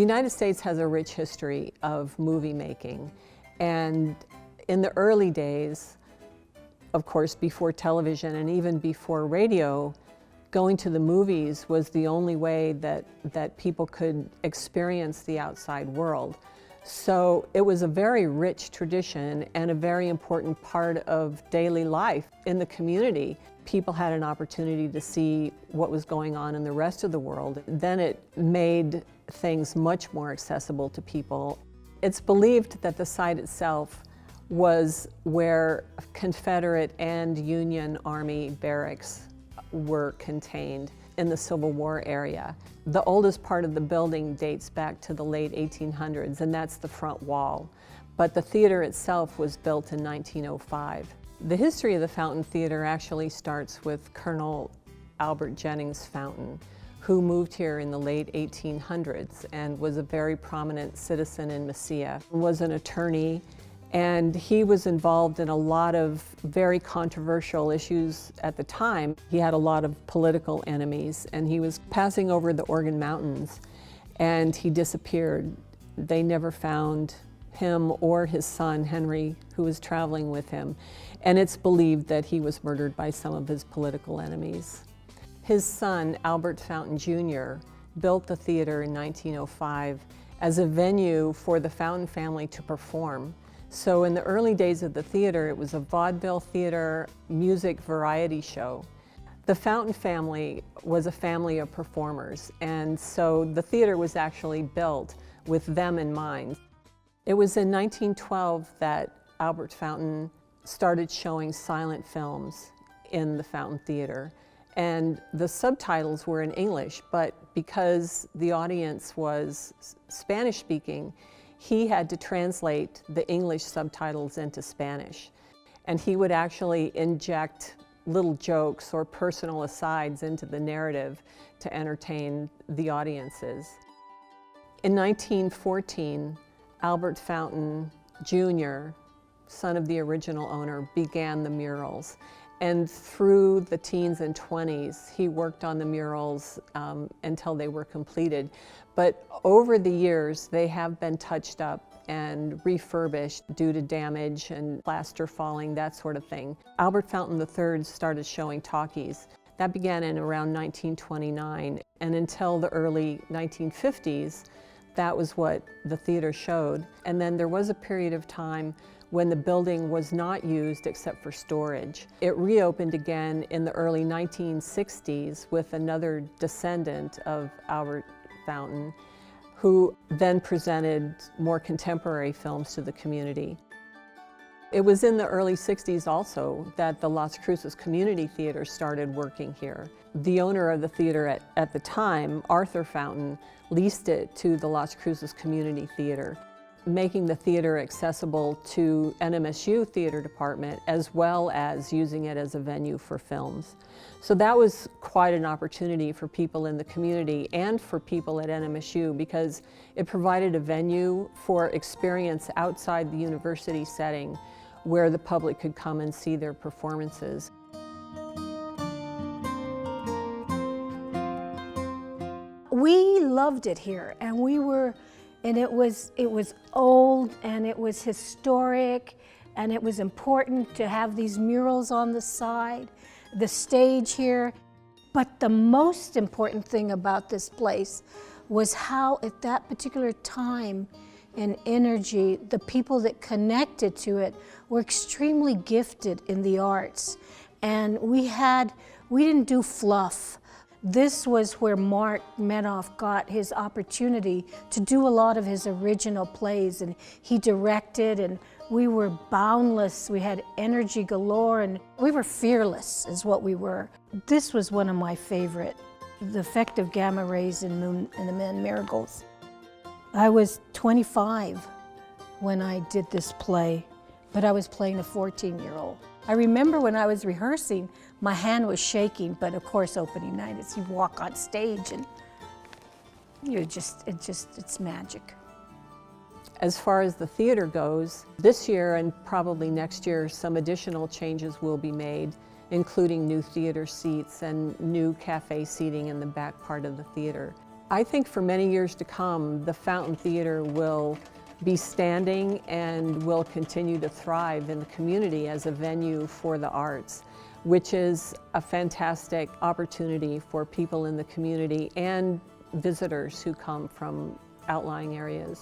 The United States has a rich history of movie making, and in the early days, of course, before television and even before radio, going to the movies was the only way that people could experience the outside world. So it was a very rich tradition and a very important part of daily life in the community. People had an opportunity to see what was going on in the rest of the world. Then it made things much more accessible to people. It's believed that the site itself was where Confederate and Union Army barracks were contained in the Civil War area. The oldest part of the building dates back to the late 1800s, and that's the front wall. But the theater itself was built in 1905. The history of the Fountain Theater actually starts with Colonel Albert Jennings Fountain, who moved here in the late 1800s and was a very prominent citizen in Mesilla, was an attorney, and he was involved in a lot of very controversial issues at the time. He had a lot of political enemies, and he was passing over the Organ Mountains, and he disappeared. They never found him or his son, Henry, who was traveling with him, and it's believed that he was murdered by some of his political enemies. His son, Albert Fountain Jr., built the theater in 1905 as a venue for the Fountain family to perform. So in the early days of the theater, it was a vaudeville theater, music variety show. The Fountain family was a family of performers, and so the theater was actually built with them in mind. It was in 1912 that Albert Fountain started showing silent films in the Fountain Theater. And the subtitles were in English, but because the audience was Spanish-speaking, he had to translate the English subtitles into Spanish. And he would actually inject little jokes or personal asides into the narrative to entertain the audiences. In 1914, Albert Fountain Jr., son of the original owner, began the murals. And through the teens and 20s, he worked on the murals until they were completed. But over the years, they have been touched up and refurbished due to damage and plaster falling, that sort of thing. Albert Fountain III started showing talkies. That began in around 1929, and until the early 1950s, that was what the theater showed. And then there was a period of time when the building was not used except for storage. It reopened again in the early 1960s with another descendant of Albert Fountain, who then presented more contemporary films to the community. It was in the early 60s also that the Las Cruces Community Theater started working here. The owner of the theater at the time, Arthur Fountain, leased it to the Las Cruces Community Theater, making the theater accessible to NMSU theater department as well as using it as a venue for films. So that was quite an opportunity for people in the community and for people at NMSU because it provided a venue for experience outside the university setting where the public could come and see their performances. We loved it here, and it was old, and it was historic, and it was important to have these murals on the side, the stage here. But the most important thing about this place was how at that particular time and energy, the people that connected to it were extremely gifted in the arts. And we didn't do fluff. This was where Mark Menoff got his opportunity to do a lot of his original plays, and he directed, and we were boundless. We had energy galore, and we were fearless is what we were. This was one of my favorite, the effect of gamma rays in the Men Marigolds. I was 25 when I did this play, but I was playing a 14-year-old. I remember when I was rehearsing, my hand was shaking, but of course opening night is you walk on stage and it's magic. As far as the theater goes, this year and probably next year, some additional changes will be made, including new theater seats and new cafe seating in the back part of the theater. I think for many years to come, the Fountain Theater will be standing and will continue to thrive in the community as a venue for the arts, which is a fantastic opportunity for people in the community and visitors who come from outlying areas.